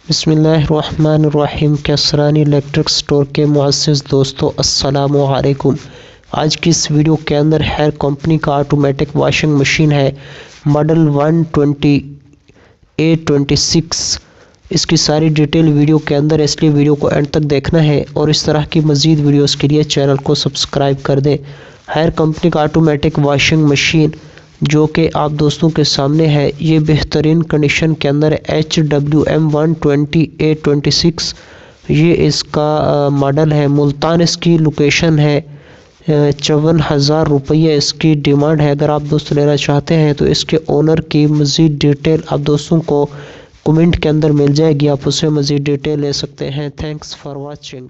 बिस्मिल्लाहिर्रहमानिर्रहीम। Kaisrani electric store के मुअज़्ज़िज़ दोस्तों, अस्सलामु अलैकुम। आज की इस वीडियो के अंदर हेयर कंपनी का ऑटोमेटिक वॉशिंग मशीन है, मॉडल 120A26। इसकी सारी डिटेल वीडियो के अंदर है, इसलिए वीडियो को एंड तक देखना है और इस तरह की मज़ीद वीडियोस के लिए चैनल को सब्सक्राइब कर दें। हेयर कंपनी का ऑटोमेटिक वॉशिंग मशीन जो कि आप दोस्तों के सामने है, ये बेहतरीन कंडीशन के अंदर HWM 120A26 ये इसका मॉडल है। मुल्तान इसकी लोकेशन है। 54,000 रुपये इसकी डिमांड है। अगर आप दोस्त लेना चाहते हैं तो इसके ओनर की मज़ीद डिटेल आप दोस्तों को कमेंट के अंदर मिल जाएगी, आप उससे मज़ीद डिटेल ले सकते हैं। Thanks for watching.